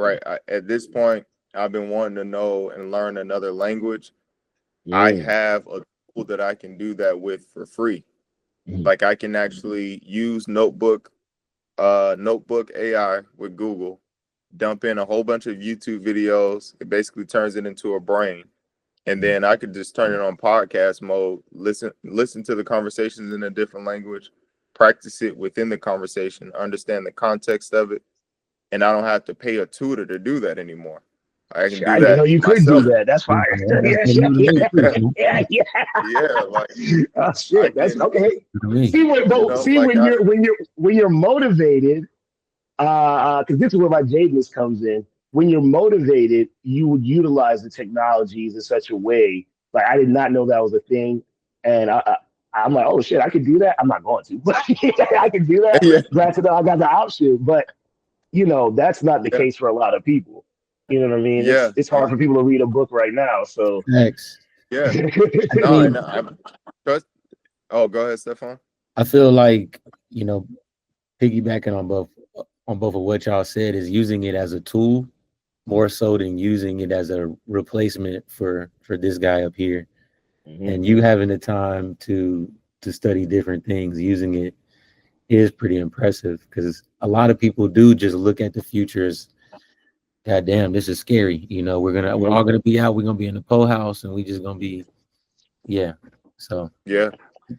at this point, I've been wanting to know and learn another language. I mm, have a tool that I can do that with for free. mm. Like I can actually use notebook AI with Google, dump in a whole bunch of YouTube videos. It basically turns it into a brain. And then I could just turn it on podcast mode, listen to the conversations in a different language, practice it within the conversation, understand the context of it, and I don't have to pay a tutor to do that anymore. I can Shit, I do didn't know that you could do myself. that. That's Yeah, fire. that's Yeah, what yeah, new to me too, yeah, fool. yeah, yeah. Yeah, like Oh I shit, that's can, okay. To me. See when, but see like when I, you're motivated, because this is where my jadedness comes in. When you're motivated, you would utilize the technologies in such a way. Like I did not know that was a thing, and I'm like, oh shit, I could do that. I'm not going to, but I can do that. yeah, Granted, I got the option, but that's not the yeah, case for a lot of people. You know what I mean? yeah, It's hard for people to read a book right now. So Facts. yeah. I No, think and I trust. Oh, go ahead, Stefan. I feel like, piggybacking on both of what y'all said is using it as a tool more so than using it as a replacement for this guy up here. Mhm. And you having the time to study different things using it is pretty impressive because a lot of people do just look at the future as, God damn, this is scary. We're all gonna be out, we're gonna be in the po house and we just gonna be, yeah. So Yeah,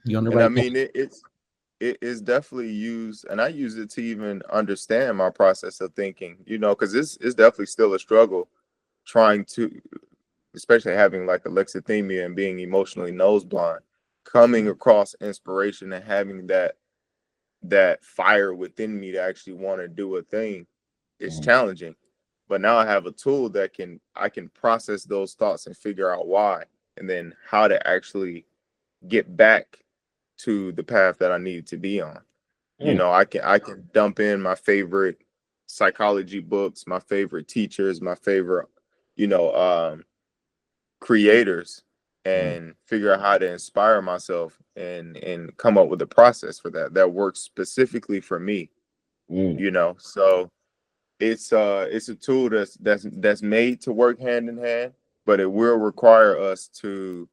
you're on the and I right path. mean it is definitely used, and I use it to even understand my process of thinking. Because it's definitely still a struggle trying to, especially having like alexithymia and being emotionally nose blind. coming across inspiration and having that fire within me to actually want to do a thing is challenging. But now I have a tool that I can process those thoughts and figure out why, and then how to actually get back to the path that I need to be on. You know, I can dump in my favorite psychology books, my favorite teachers, my favorite, you know, creators, and figure out how to inspire myself and come up with a process for that works specifically for me. You know, so it's a tool that's made to work hand in hand, but it will require us to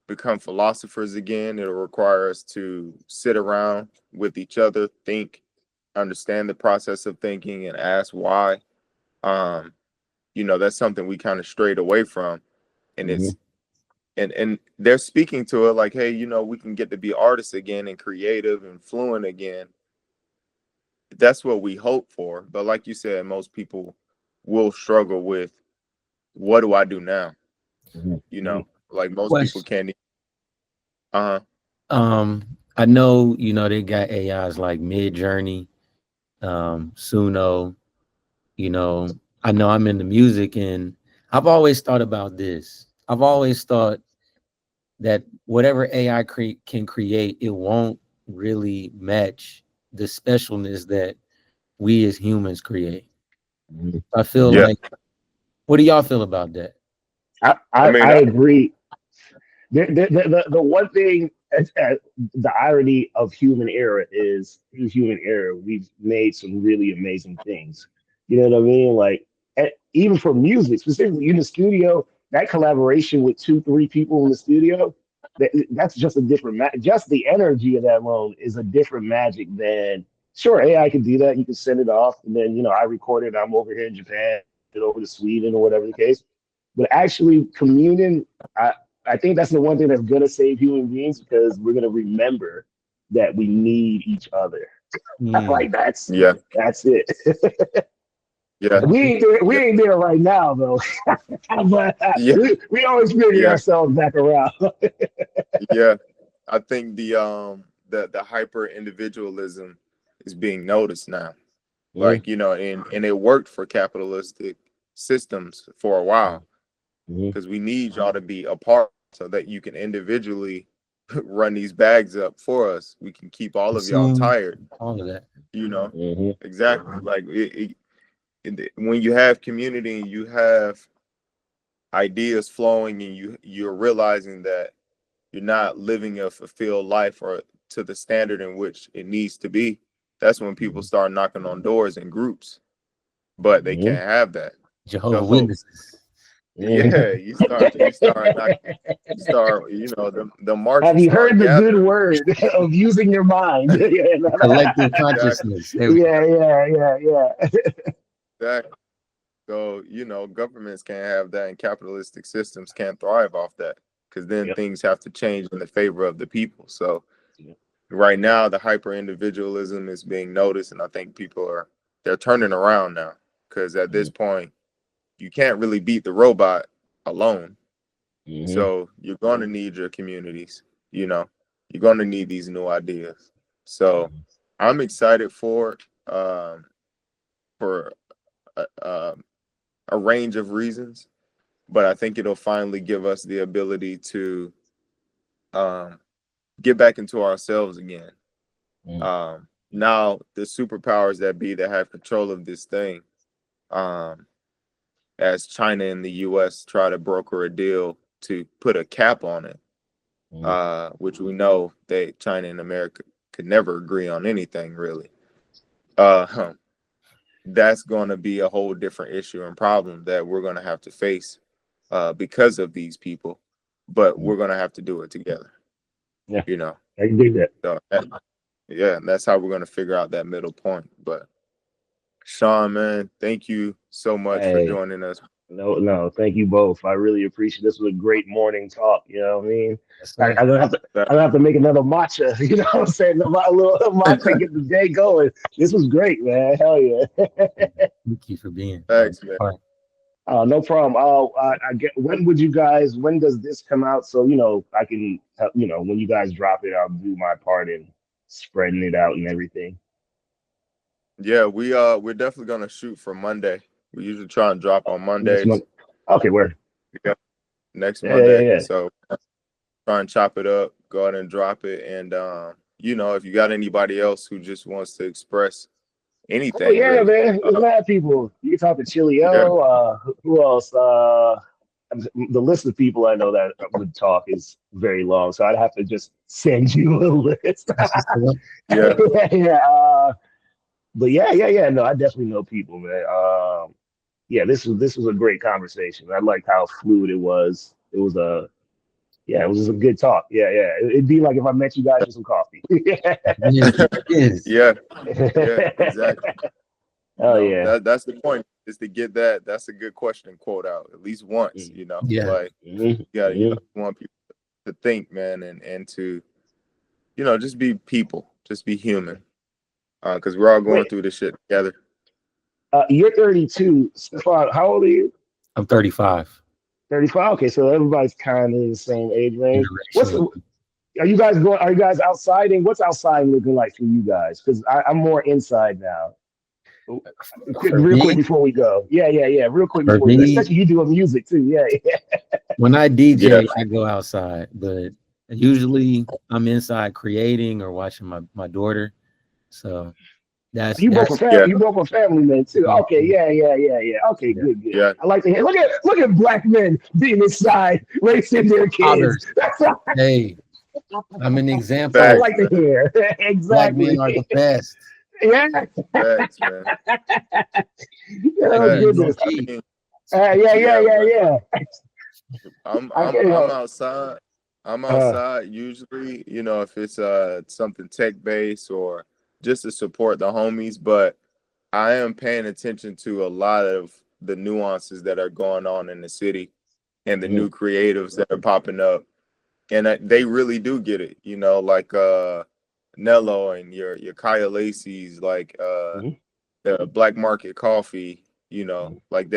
become philosophers again. It'll require us to sit around with each other, think, understand the process of thinking, and ask why. Um, you know, that's something we kind of strayed away from, and it's and they're speaking to it like, hey, you know, we can get to be artists again and creative and fluent again. That's what we hope for. But like you said, most people will struggle with, what do I do now? You know, like most people Question. can't. Uh-huh. I know, you know, they got AIs like Mid Journey, Suno, you know. I know I'm into music, and I've always thought about this. I've always thought that whatever AI can create, it won't really match the specialness that we as humans create. I feel Yeah. like, what do y'all feel about that? I mean, I agree. The one thing, the irony of human error is, through human error, we've made some really amazing things. You know what I mean? Like, even for music, specifically in the studio, that collaboration with 2, 3 people in the studio, that's just a different just the energy of that alone is a different magic than, sure, AI can do that. You can send it off, and then, I record it. I'm over here in Japan, it over to Sweden or whatever the case. But actually communing, I think that's the one thing that's gonna save human beings, because we're gonna remember that we need each other. Mm. Like, that's yeah, it. yeah, We yeah, ain't there right now though. But yeah, we always figure yeah, ourselves back around. yeah. I think the hyper individualism is being noticed now. Mhm, Like, you know, and it worked for capitalistic systems for a while, mhm, because we need y'all to be apart so that you can individually run these bags up for us. We can keep all of y'all Consume tired, all of that. you know. mhm, Exactly. Like when you have community and you have ideas flowing, and you're realizing that you're not living a fulfilled life or to the standard in which it needs to be, that's when people mhm, start knocking on doors in groups. But they mhm, can't have that. Jehovah So Witnesses. yeah, mhm. you start, you know, the Have marchers you start heard the good gathering. word of using your mind? Collective Exactly, consciousness. There we go. Yeah. exactly. So, you know, governments can't have that, and capitalistic systems can't thrive off that, because then Yep. things have to change in the favor of the people. So right now, the hyper individualism is being noticed, and I think they're turning around now, because at this point, you can't really beat the robot alone. Mhm, So you're going to need your communities. You know, you're going to need these new ideas. So mhm, I'm excited for a, a range of reasons, but I think it'll finally give us the ability to um, get back into ourselves again. mhm, Now, the superpowers that be that have control of this thing, um, as China and the U.S. try to broker a deal to put a cap on it, mhm, which we know that China and America could never agree on anything really. Uh, that's going to be a whole different issue and problem that we're going to have to face because of these people, but mhm. we're going to have to do it together, Yeah, you know. I can do that. So yeah, and that's how we're going to figure out that middle point. But Sean, man, thank you so much for Hey, joining us. no, thank you both. I really appreciate this. Was a great morning talk. You know what I mean? Yes, I, sir. I'm gonna have to. I'm gonna have to make another matcha. You know what I'm saying? A little matcha, get the day going. This was great, man. Hell yeah. Thank you for being Thanks, man. part. No problem. I get. When would you guys? When does this come out? So I can help. When you guys drop it, I'll do my part in spreading it out and everything. Yeah, we're definitely gonna shoot for Monday. We usually try and drop on Next Mondays. month. Okay, where? Yeah, next Yeah, yeah, Monday. yeah. So try and chop it up, go ahead and drop it. And if you got anybody else who just wants to express Oh anything yeah, really, man. There's mad people. You can talk to yeah, Chilio. Who else? The list of people I know that would talk is very long, so I'd have to just send you a list. yeah, Yeah. But yeah. No, I definitely know people, man. Yeah, this was a great conversation. I liked how fluid it was. It was just a good talk. Yeah, yeah. It'd be like if I met you guys for some coffee. Yes, yes. yeah, yeah, exactly. Oh yeah. That's the point, is to get that. That's a good question quote out at least once. Yeah. Like Mm-hmm. you want people to think, man, and to just be people, just be human, because we're all going Wait, through this shit together. you're 32. Stefan, how old are you? I'm 35. 35. Okay, so everybody's kind of in the same age range. Generation. Are you guys outside? And what's outside looking like for you guys? Because I'm more inside now. For Real quick me, before we go. Yeah. Real quick for before we go. me, Especially you doing music too. Yeah, yeah. when I Yeah, DJ, I go outside, but usually I'm inside creating or watching my daughter. So that's yeah, You both are family men too. yeah, Okay, yeah. Okay, yeah. good. yeah. I like to hear. Look at black men being inside, raising their kids. Fathers. That's what Hey, I'm an I example. Facts, like to man. hear. Black men Exactly. are the best. Yeah. Facts, man. Oh Real Facts. low goodness. I key. mean, Yeah. yeah. When I'm I I'm can't I'm help. outside. I'm Uh, outside usually, if it's something tech based or just to support the homies, but I am paying attention to a lot of the nuances that are going on in the city and the mhm, new creatives that are popping up. And they really do get it, like Nello and your Kaya Lacey's, like mhm, the Black Market Coffee, like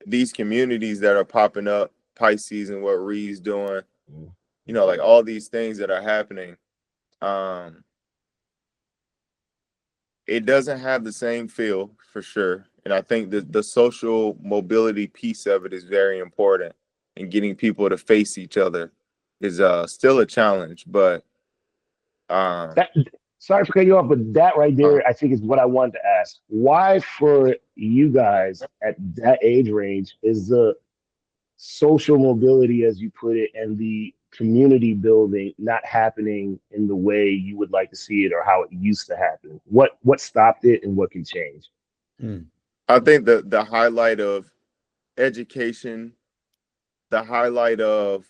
these communities that are popping up, Pisces and what Reed's doing, mhm, like all these things that are happening. Um, it doesn't have the same feel for sure. And I think that the social mobility piece of it is very important. And getting people to face each other is still a challenge, but um That sorry for cutting you off, but that right uh, there, I think, is what I wanted to ask. Why, for you guys at that age range, is the social mobility, as you put it, and the community building not happening in the way you would like to see it or how it used to happen? What stopped it and what can change? Mm. I think the highlight of education, the highlight of,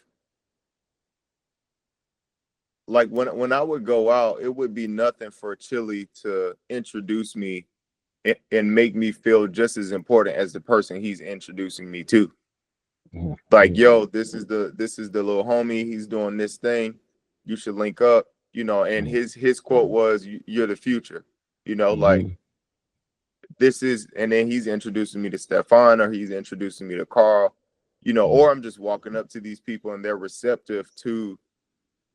like, when I would go out, it would be nothing for Chili to introduce me and make me feel just as important as the person he's introducing me to. Mhm, Like, mhm, yo, this is the little homie, he's doing this thing, you should link up, and mhm, his quote was, "You're the future," like, mhm, this is, and then he's introducing me to Stefan, or he's introducing me to Carl, mhm, or I'm just walking up to these people and they're receptive to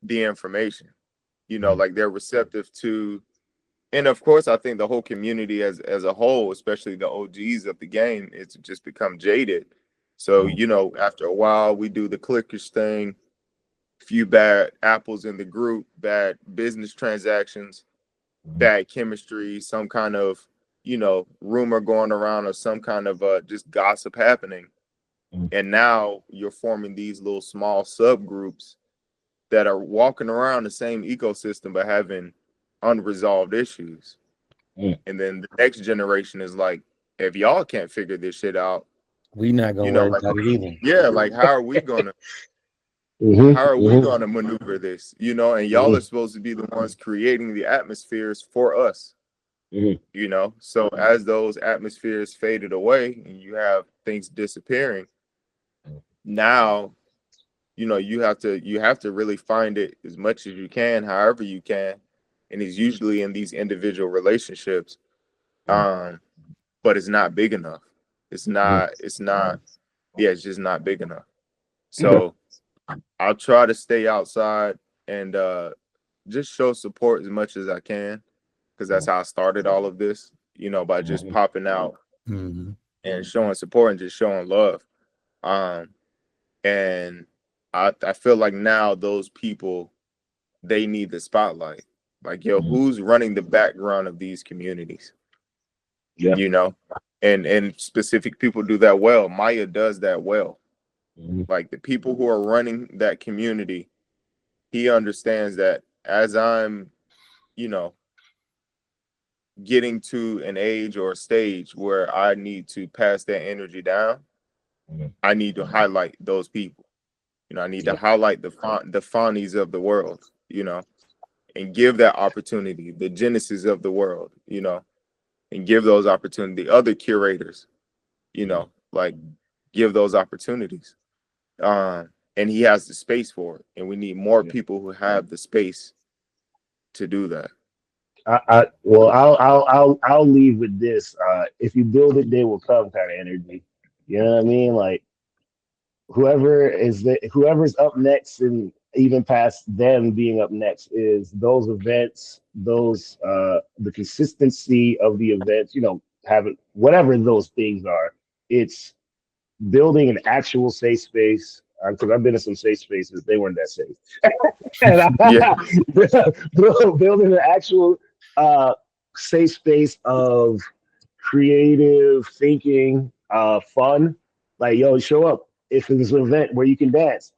the information, mhm, like they're receptive to. And of course, I think the whole community as a whole, especially the OGs of the game, it's just become jaded. So, mhm, after a while, we do the clickers thing, few bad apples in the group, bad business transactions, mhm, bad chemistry, some kind of, rumor going around, or some kind of just gossip happening. mhm, And now you're forming these little small subgroups that are walking around the same ecosystem but having unresolved issues. mhm. And then the next generation is like, if y'all can't figure this shit out, We not gonna worry like, about it either. yeah, like, Mhm, how are we mhm, gonna maneuver this? And y'all are mhm, supposed to be the ones creating the atmospheres for us, mhm, So as those atmospheres faded away and you have things disappearing, now, you have to really find it as much as you can, however you can. And it's usually in these individual relationships. mhm. But it's not big enough. It's not, yeah, it's just not big enough. So I'll try to stay outside and just show support as much as I can, because that's how I started all of this, you know, by just popping out Mm-hmm. and showing support and just showing love. And I feel like now those people, they need the spotlight. Like, yo, who's running the background of these communities? Yeah. You know, and specific people do that well. Maya does that well. Like the people who are running that community, he understands that as I'm, you know, getting to an age or a stage where I need to pass that energy down, I need to highlight those people. You know, I need to highlight the Fahnies of the world, you know, and give that opportunity, the Genesis of the world, you know, and give those opportunity, other curators, you know, like give those opportunities. And he has the space for it. And we need more people who have the space to do that. Well, I'll leave with this. If you build it, they will come kind of energy. You know what I mean? Like whoever's up next, and even past them being up next, is those events, those the consistency of the events, you know, having whatever those things are. It's building an actual safe space, because I've been in some safe spaces, they weren't that safe. Building an actual safe space of creative thinking, fun. Like, yo, show up. If it's an event where you can dance,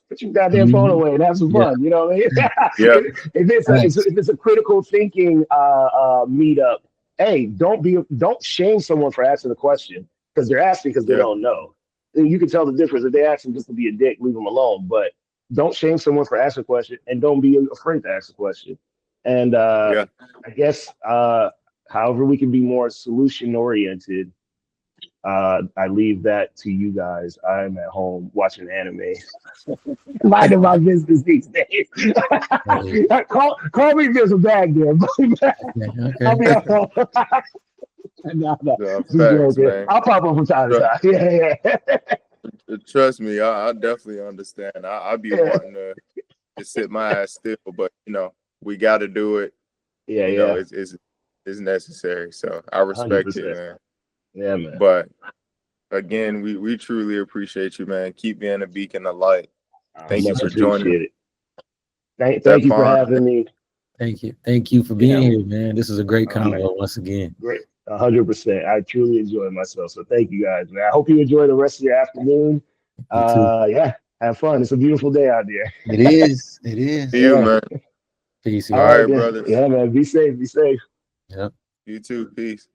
put your goddamn phone away and have some fun. You know what I mean? Yeah. If it's a critical thinking meetup, hey, don't shame someone for asking the question, because they're asking because they don't know. You can tell the difference. If they ask them just to be a dick, leave them alone. But don't shame someone for asking a question, and don't be afraid to ask a question. And I guess however we can be more solution oriented, I leave that to you guys. I'm at home watching anime, minding my business these days. Call me if there's a bag there. I'll be at home. No. Facts, man. I'll pop up from time to time. Yeah. Trust me, I definitely understand. I'll be wanting to sit my ass still, but you know, we got to do it. Yeah, you know, it's necessary. So I respect 100%. it, man. Yeah, man. But again, we truly appreciate you, man. Keep being a beacon of light. Thank you for joining. Thank you for having me. Thank you for being here, man. This is a great convo once again. Great. 100%. I truly enjoyed myself. So thank you guys, man. I hope you enjoy the rest of your afternoon. Yeah, have fun. It's a beautiful day out there. It is. It is. See you, man. Peace. All right, brothers. Yeah, man. Be safe. Yep. You too. Peace.